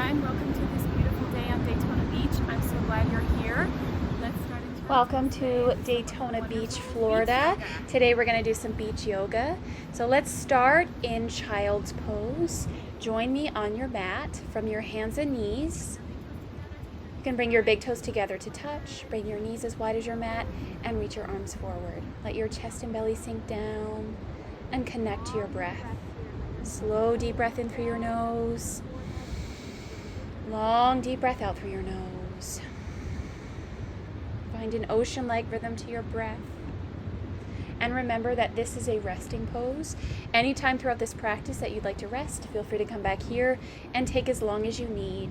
everyone. Welcome to this beautiful day on Daytona Beach. I'm so glad you're here. Let's start into Welcome to Daytona Beach, Florida. Today we're going to do some beach yoga. So let's start in child's pose. Join me on your mat from your hands and knees. You can bring your big toes together to touch. Bring your knees as wide as your mat and reach your arms forward. Let your chest and belly sink down and connect to your breath. Slow, deep breath in through your nose. Long, deep breath out through your nose. Find an ocean-like rhythm to your breath. And remember that this is a resting pose. Anytime throughout this practice that you'd like to rest, feel free to come back here and take as long as you need.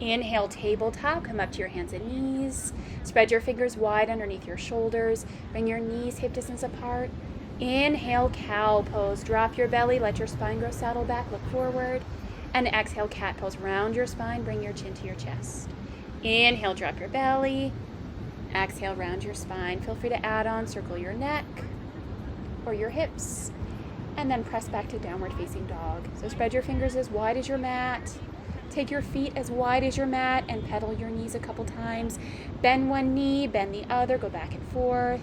Inhale, tabletop. Come up to your hands and knees. Spread your fingers wide underneath your shoulders. Bring your knees hip distance apart. Inhale, cow pose. Drop your belly. Let your spine grow saddle back. Look forward. And exhale, cat pose. Round your spine. Bring your chin to your chest. Inhale, drop your belly. Exhale, round your spine. Feel free to add on. Circle your neck or your hips. And then press back to downward facing dog. So spread your fingers as wide as your mat. Take your feet as wide as your mat and pedal your knees a couple times. Bend one knee, bend the other, go back and forth.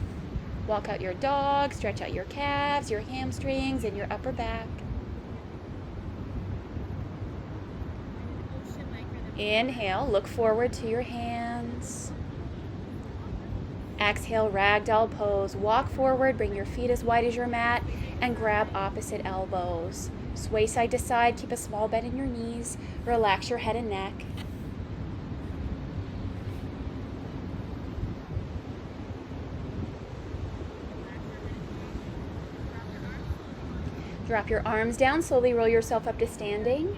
Walk out your dog, stretch out your calves, your hamstrings, and your upper back. Inhale, look forward to your hands. Exhale, ragdoll pose. Walk forward, bring your feet as wide as your mat, and grab opposite elbows. Sway side to side, keep a small bend in your knees. Relax your head and neck. Drop your arms down, slowly roll yourself up to standing.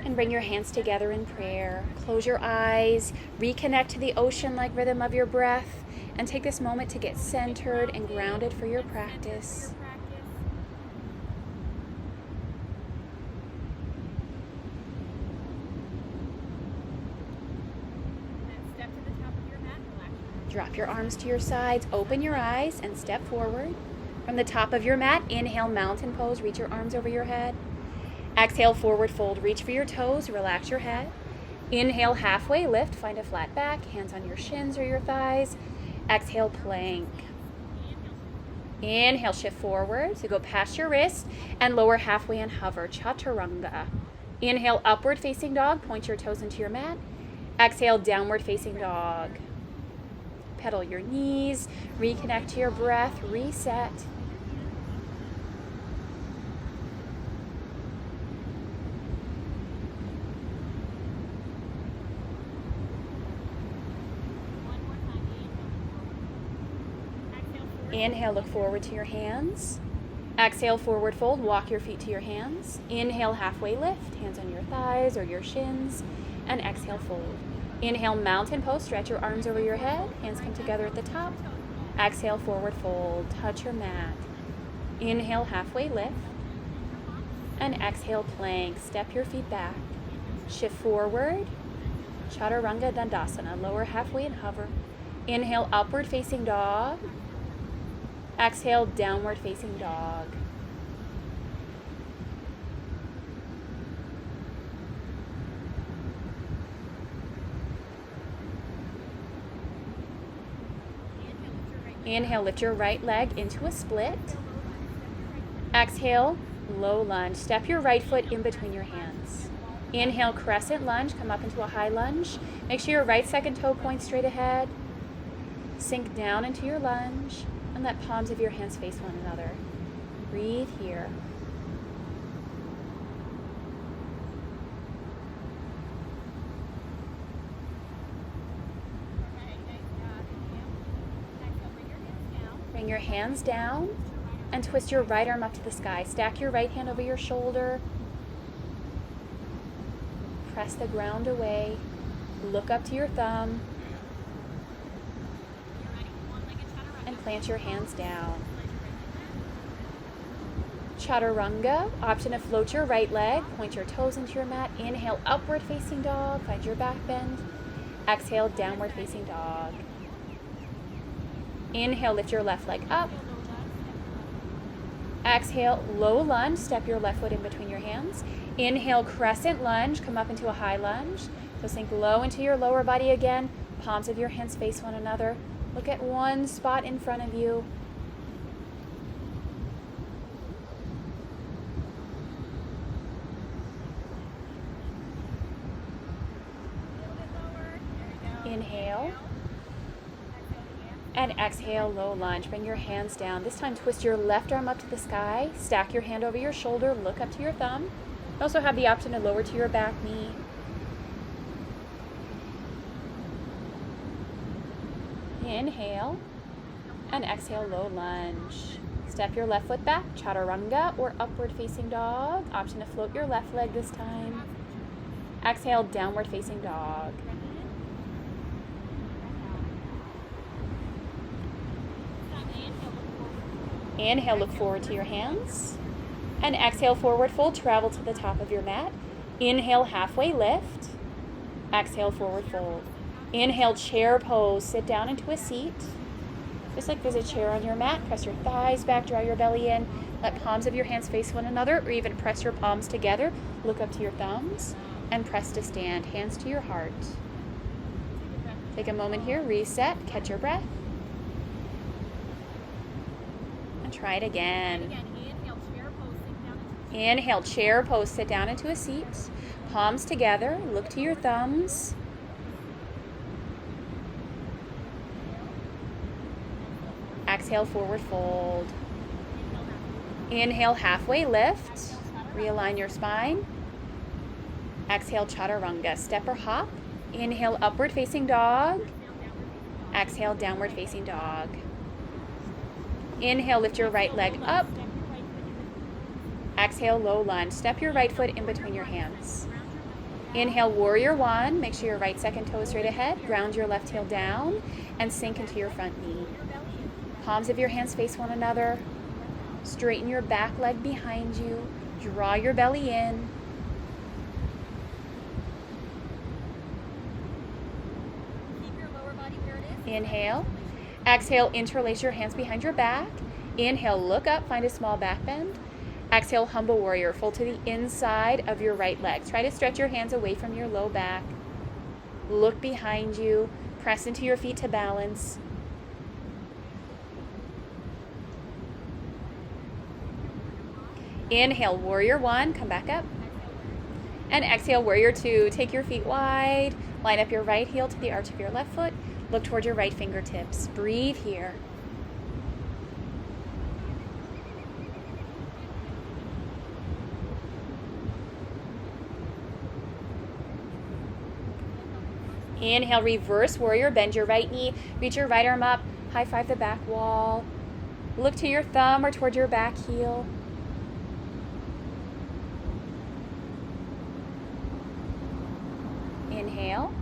And bring your hands together in prayer. Close your eyes, reconnect to the ocean-like rhythm of your breath, and take this moment to get centered and grounded for your practice. Drop your arms to your sides, open your eyes, and step forward. From the top of your mat, inhale, mountain pose, reach your arms over your head. Exhale, forward fold, reach for your toes, relax your head. Inhale, halfway lift, find a flat back, hands on your shins or your thighs. Exhale, plank. Inhale, shift forward, so go past your wrist and lower halfway and hover, chaturanga. Inhale, upward facing dog, point your toes into your mat. Exhale, downward facing dog. Pedal your knees, reconnect to your breath, reset. Inhale, look forward to your hands. Exhale, forward fold, walk your feet to your hands. Inhale, halfway lift, hands on your thighs or your shins, and exhale, fold. Inhale, mountain pose, stretch your arms over your head, hands come together at the top. Exhale, forward fold, touch your mat. Inhale, halfway lift, and exhale, plank. Step your feet back. Shift forward, chaturanga dandasana, lower halfway and hover. Inhale, upward facing dog. Exhale, downward facing dog. Inhale, lift your right leg into a split. Exhale, low lunge. Step your right foot in between your hands. Inhale, crescent lunge, come up into a high lunge. Make sure your right second toe points straight ahead. Sink down into your lunge and let palms of your hands face one another. Breathe here. Bring your hands down and twist your right arm up to the sky. Stack your right hand over your shoulder. Press the ground away. Look up to your thumb. And plant your hands down. Chaturanga. Option to float your right leg. Point your toes into your mat. Inhale, upward facing dog. Find your back bend. Exhale, downward facing dog. Inhale, lift your left leg up. Exhale, low lunge. Step your left foot in between your hands. Inhale, crescent lunge. Come up into a high lunge. So sink low into your lower body again. Palms of your hands face one another. Look at one spot in front of you. Inhale. And exhale, low lunge. Bring your hands down. This time, twist your left arm up to the sky. Stack your hand over your shoulder. Look up to your thumb. You also have the option to lower to your back knee. Inhale. And exhale, low lunge. Step your left foot back. Chaturanga or upward facing dog. Option to float your left leg this time. Exhale, downward facing dog. Inhale, look forward to your hands. And exhale, forward fold, travel to the top of your mat. Inhale, halfway lift. Exhale, forward fold. Inhale, chair pose, sit down into a seat. Just like there's a chair on your mat, press your thighs back, draw your belly in. Let palms of your hands face one another, or even press your palms together. Look up to your thumbs and press to stand, hands to your heart. Take a moment here, reset, catch your breath. Try it again. Inhale, chair pose, sit down into a seat. Palms together, look to your thumbs. Exhale, forward fold. Inhale, halfway lift. Realign your spine. Exhale, chaturanga, step or hop. Inhale, upward facing dog. Exhale, downward facing dog. Inhale, lift your right leg up. Exhale, low lunge. Step your right foot in between your hands. Inhale, warrior one. Make sure your right second toe is straight ahead. Ground your left heel down and sink into your front knee. Palms of your hands face one another. Straighten your back leg behind you. Draw your belly in. Keep your lower body where it is. Inhale. Exhale, interlace your hands behind your back. Inhale, look up, find a small back bend. Exhale, humble warrior, fold to the inside of your right leg. Try to stretch your hands away from your low back. Look behind you, press into your feet to balance. Inhale, warrior one, come back up. And exhale, warrior two. Take your feet wide, line up your right heel to the arch of your left foot. Look toward your right fingertips. Breathe here. Inhale, reverse warrior. Bend your right knee. Reach your right arm up. High five the back wall. Look to your thumb or toward your back heel. Inhale.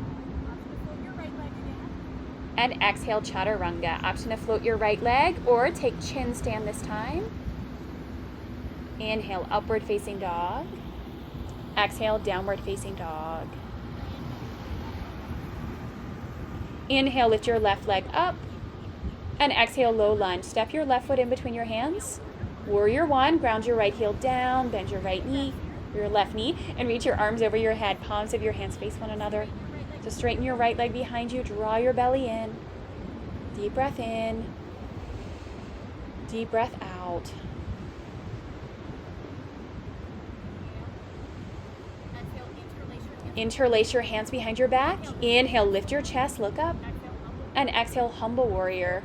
And exhale, chaturanga. Option to float your right leg or take chin stand this time. Inhale, upward facing dog. Exhale, downward facing dog. Inhale, lift your left leg up. And exhale, low lunge. Step your left foot in between your hands. Warrior one, ground your right heel down, bend your right knee, your left knee, and reach your arms over your head. Palms of your hands face one another. So straighten your right leg behind you, draw your belly in. Deep breath in. Deep breath out. Interlace your hands behind your back. Inhale, lift your chest, look up. And exhale, humble warrior.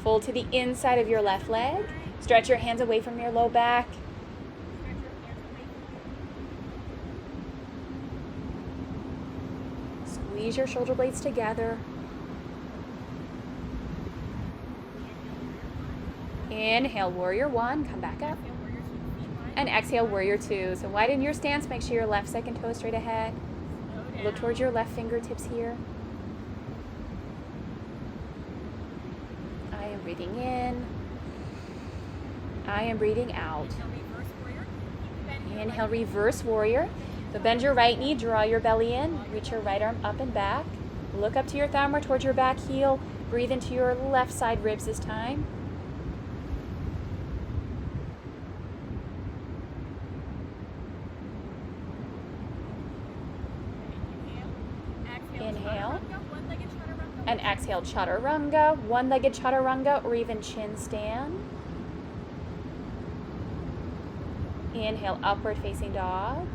Fold to the inside of your left leg. Stretch your hands away from your low back. Squeeze your shoulder blades together. Inhale, warrior one, come back up. And exhale, warrior two. So widen your stance, make sure your left second toe is straight ahead. Look towards your left fingertips here. I am breathing in I am breathing out. Inhale, reverse warrior. Bend your Inhale, right reverse warrior. So bend your right knee, draw your belly in, reach your right arm up and back. Look up to your thumb or towards your back heel. Breathe into your left side ribs this time. Inhale. One-legged chaturanga. And exhale, chaturanga, one-legged chaturanga, or even chin stand. Inhale, upward facing dog.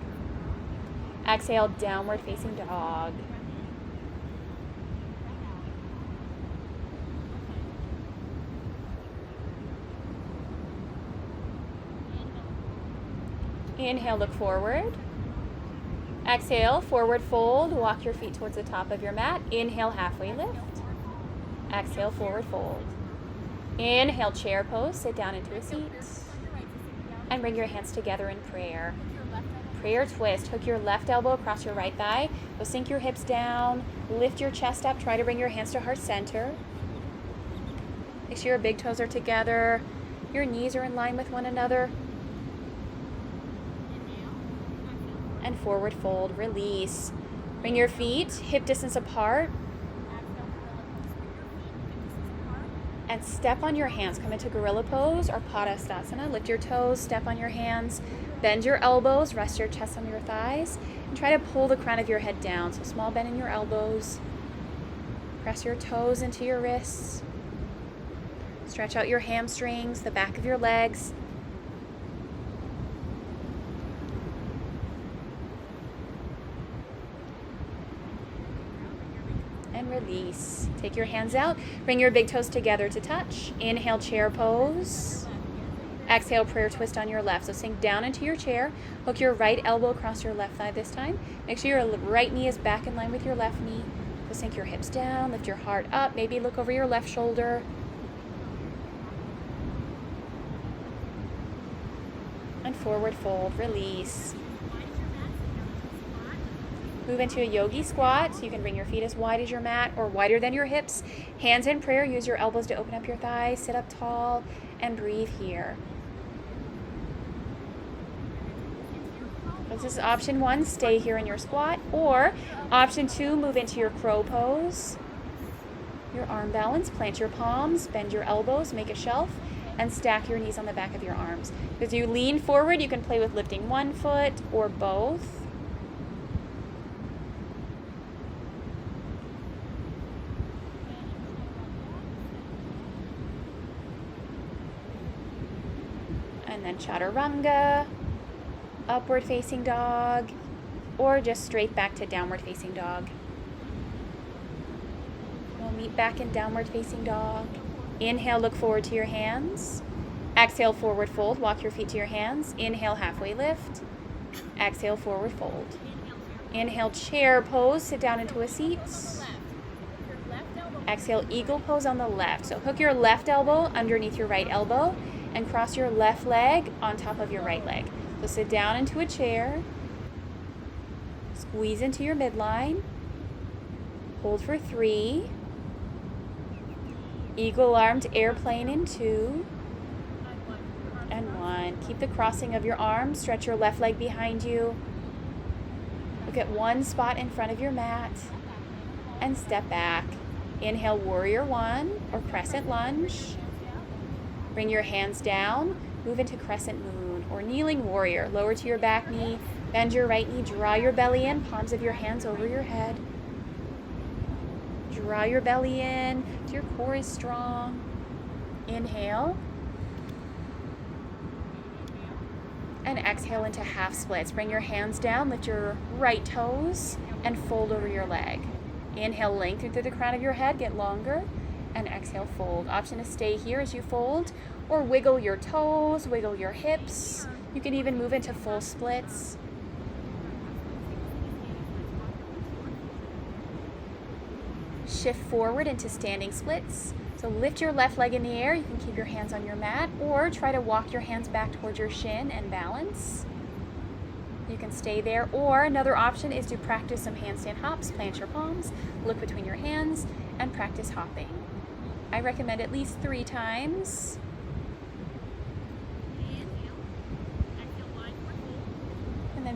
Exhale, downward facing dog. Inhale, look forward. Exhale, forward fold. Walk your feet towards the top of your mat. Inhale, halfway lift. Exhale, forward fold. Inhale, chair pose. Sit down into a seat. And bring your hands together in prayer. Prayer twist. Hook your left elbow across your right thigh. Go sink your hips down. Lift your chest up. Try to bring your hands to heart center. Make sure your big toes are together. Your knees are in line with one another. And forward fold, release. Bring your feet hip distance apart. And step on your hands. Come into gorilla pose or padasana. Lift your toes, step on your hands. Bend your elbows, rest your chest on your thighs. And try to pull the crown of your head down. So small bend in your elbows. Press your toes into your wrists. Stretch out your hamstrings, the back of your legs. And release. Take your hands out. Bring your big toes together to touch. Inhale, chair pose. Exhale, prayer twist on your left. So sink down into your chair. Hook your right elbow across your left thigh this time. Make sure your right knee is back in line with your left knee. So sink your hips down. Lift your heart up. Maybe look over your left shoulder. And forward fold. Release. Move into a yogi squat, so you can bring your feet as wide as your mat or wider than your hips. Hands in prayer, use your elbows to open up your thighs, sit up tall, and breathe here. This is option 1, stay here in your squat, or option 2, move into your crow pose. Your arm balance, plant your palms, bend your elbows, make a shelf, and stack your knees on the back of your arms. As you lean forward, you can play with lifting one foot or both. And then chaturanga, upward facing dog, or just straight back to downward facing dog. We'll meet back in downward facing dog. Inhale, look forward to your hands. Exhale, forward fold. Walk your feet to your hands. Inhale, halfway lift. Exhale, forward fold. Inhale, chair pose. Sit down into a seat. Exhale, eagle pose on the left. So hook your left elbow underneath your right elbow and cross your left leg on top of your right leg. So sit down into a chair. Squeeze into your midline. Hold for 3. Eagle armed airplane in 2. And 1. Keep the crossing of your arms. Stretch your left leg behind you. Look at one spot in front of your mat. And step back. Inhale, warrior 1 or crescent lunge. Bring your hands down. Move into crescent moon or kneeling warrior. Lower to your back knee. Bend your right knee. Draw your belly in. Palms of your hands over your head. Draw your belly in so your core is strong. Inhale. And exhale into half splits. Bring your hands down. Lift your right toes and fold over your leg. Inhale, lengthen through the crown of your head. Get longer. And exhale, fold. Option to stay here as you fold, or wiggle your toes, wiggle your hips. You can even move into full splits. Shift forward into standing splits. So lift your left leg in the air. You can keep your hands on your mat, or try to walk your hands back towards your shin and balance. You can stay there, or another option is to practice some handstand hops. Plant your palms, look between your hands, and practice hopping. I recommend at least 3 times.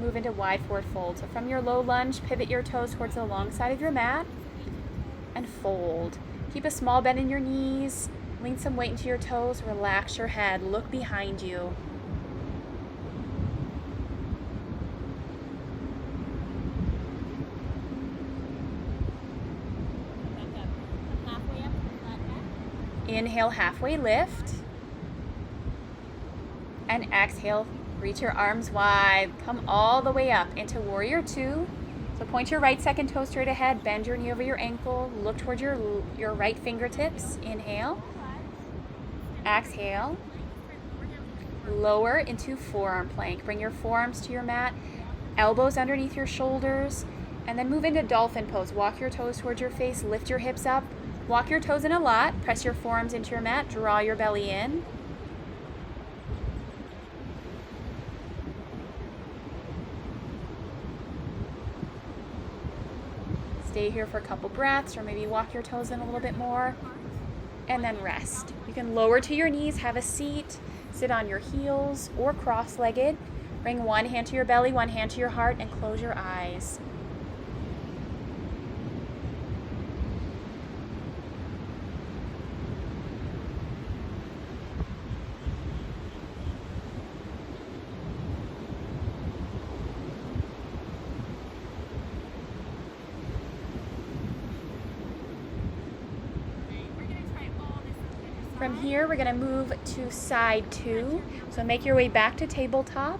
move into wide forward fold. So from your low lunge, pivot your toes towards the long side of your mat and fold. Keep a small bend in your knees, lean some weight into your toes, relax your head, look behind you. Inhale, halfway lift. And exhale, reach your arms wide. Come all the way up into warrior two. So point your right second toe straight ahead, bend your knee over your ankle, look towards your right fingertips. Inhale. Exhale. Lower into forearm plank. Bring your forearms to your mat, elbows underneath your shoulders, and then move into dolphin pose. Walk your toes towards your face, lift your hips up, walk your toes in a lot, press your forearms into your mat, draw your belly in. Stay here for a couple breaths, or maybe walk your toes in a little bit more, and then rest. You can lower to your knees, have a seat, sit on your heels or cross-legged. Bring one hand to your belly, one hand to your heart, and close your eyes. From here, we're gonna move to side two. So make your way back to tabletop,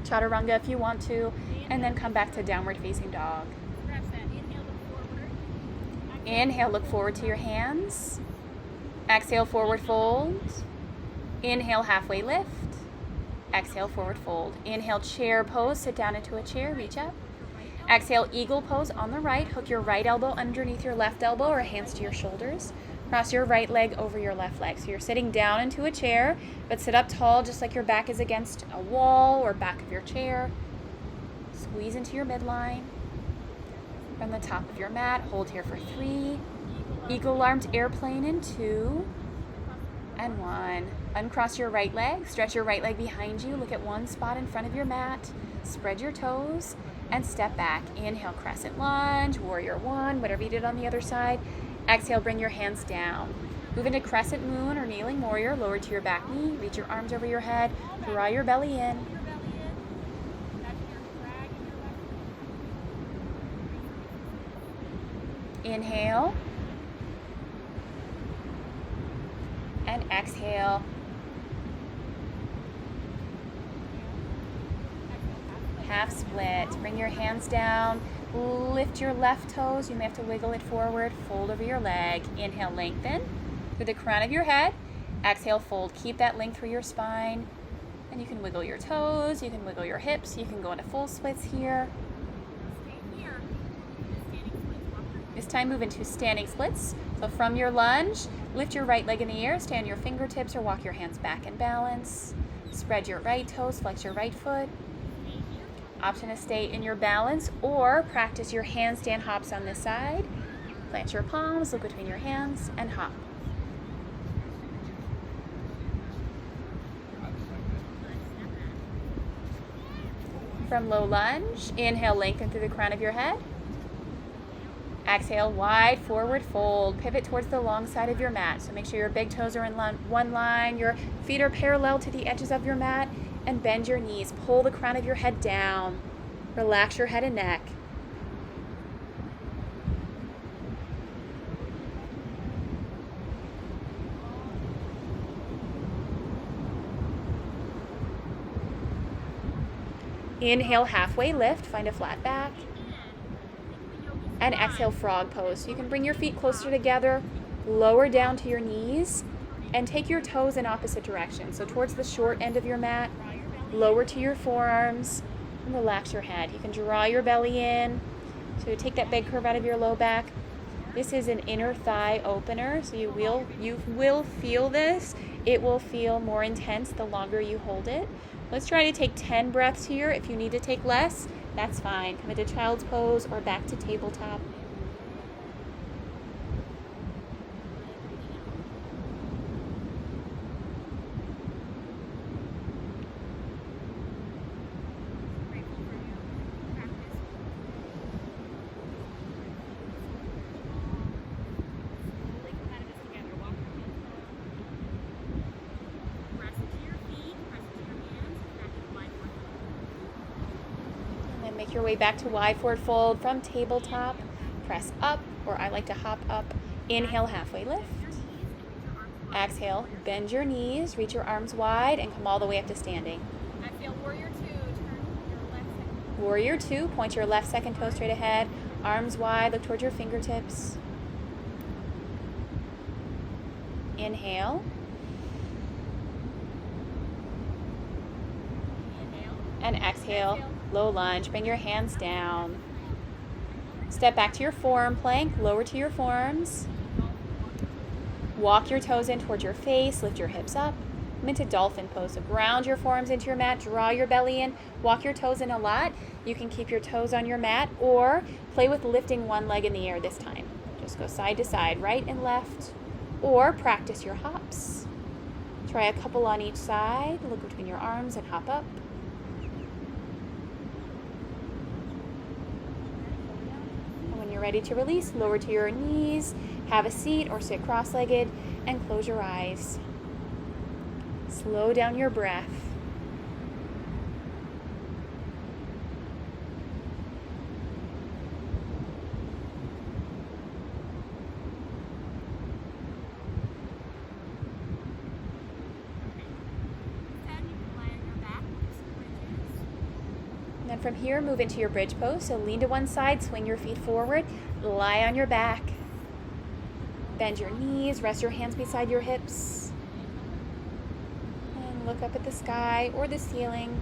chaturanga if you want to, and then come back to downward facing dog. Inhale, look forward to your hands. Exhale, forward fold. Inhale, halfway lift. Exhale, forward fold. Inhale, chair pose, sit down into a chair, reach up. Exhale, eagle pose on the right. Hook your right elbow underneath your left elbow or hands to your shoulders. Cross your right leg over your left leg. So you're sitting down into a chair, but sit up tall just like your back is against a wall or back of your chair. Squeeze into your midline. From the top of your mat, hold here for 3. Eagle-armed airplane in 2 and 1. Uncross your right leg, stretch your right leg behind you. Look at one spot in front of your mat. Spread your toes and step back. Inhale, crescent lunge, warrior one, whatever you did on the other side. Exhale, bring your hands down. Move into crescent moon or kneeling warrior. Lower to your back knee. Reach your arms over your head. Draw your belly in. Inhale. And exhale. Half split. Bring your hands down. Lift your left toes. You may have to wiggle it forward. Fold over your leg. Inhale, lengthen through the crown of your head. Exhale, fold. Keep that length through your spine. And you can wiggle your toes. You can wiggle your hips. You can go into full splits here. This time, move into standing splits. So from your lunge, lift your right leg in the air. Stand your fingertips or walk your hands back in balance. Spread your right toes. Flex your right foot. Option to stay in your balance or practice your handstand hops on this side. Plant your palms, look between your hands, and hop. From low lunge, inhale, lengthen through the crown of your head. Exhale, wide forward fold. Pivot towards the long side of your mat. So make sure your big toes are in one line, your feet are parallel to the edges of your mat, and bend your knees. Pull the crown of your head down. Relax your head and neck. Inhale, halfway lift, find a flat back. And exhale, frog pose. So you can bring your feet closer together, lower down to your knees, and take your toes in opposite directions. So towards the short end of your mat, lower to your forearms, and relax your head. You can draw your belly in. So take that big curve out of your low back. This is an inner thigh opener, so you will feel this. It will feel more intense the longer you hold it. Let's try to take 10 breaths here. If you need to take less, that's fine. Come into child's pose or back to tabletop. Make your way back to wide forward fold from tabletop. Press up, or I like to hop up. Inhale, halfway lift. Exhale, bend your knees, reach your arms wide, and come all the way up to standing. I feel warrior 2, turn your left second. Warrior 2, point your left second toe straight ahead. Arms wide, look towards your fingertips. Inhale. And exhale, low lunge. Bring your hands down. Step back to your forearm plank, lower to your forearms. Walk your toes in towards your face, lift your hips up. Come into dolphin pose. So ground your forearms into your mat, draw your belly in, walk your toes in a lot. You can keep your toes on your mat or play with lifting one leg in the air this time. Just go side to side, right and left, or practice your hops. Try a couple on each side. Look between your arms and hop up. And when you're ready to release, lower to your knees, have a seat or sit cross-legged, and close your eyes. Slow down your breath. And then from here, move into your bridge pose. So lean to one side, swing your feet forward, lie on your back. Bend your knees, rest your hands beside your hips. And look up at the sky or the ceiling.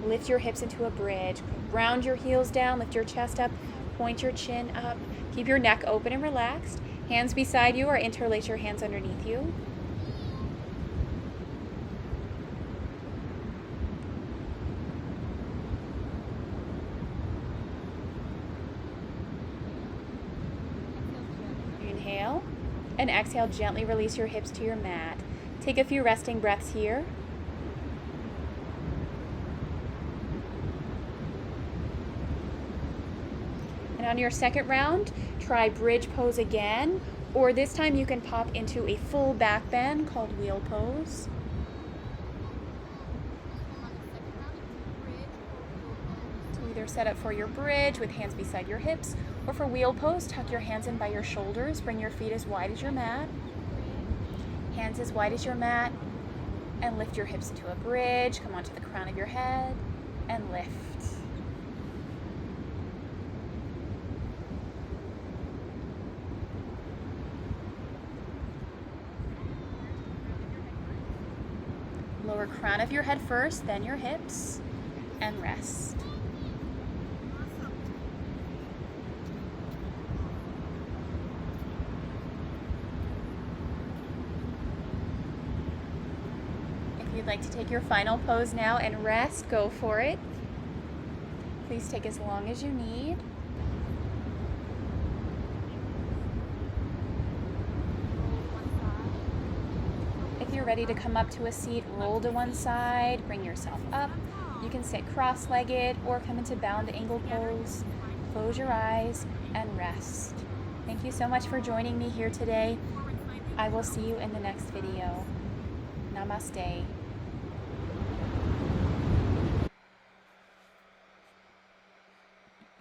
Lift your hips into a bridge. Ground your heels down, lift your chest up, point your chin up. Keep your neck open and relaxed. Hands beside you or interlace your hands underneath you. Inhale, and exhale, gently release your hips to your mat. Take a few resting breaths here. And on your second round, try bridge pose again, or this time you can pop into a full back bend called wheel pose. So either set up for your bridge with hands beside your hips, or for wheel pose, tuck your hands in by your shoulders, bring your feet as wide as your mat, hands as wide as your mat, and lift your hips into a bridge. Come onto the crown of your head and lift. Lower crown of your head first, then your hips, and rest. If you'd like to take your final pose now and rest, go for it. Please take as long as you need. If you're ready to come up to a seat, roll to one side, bring yourself up. You can sit cross-legged or come into bound angle pose. Close your eyes and rest. Thank you so much for joining me here today. I will see you in the next video. Namaste.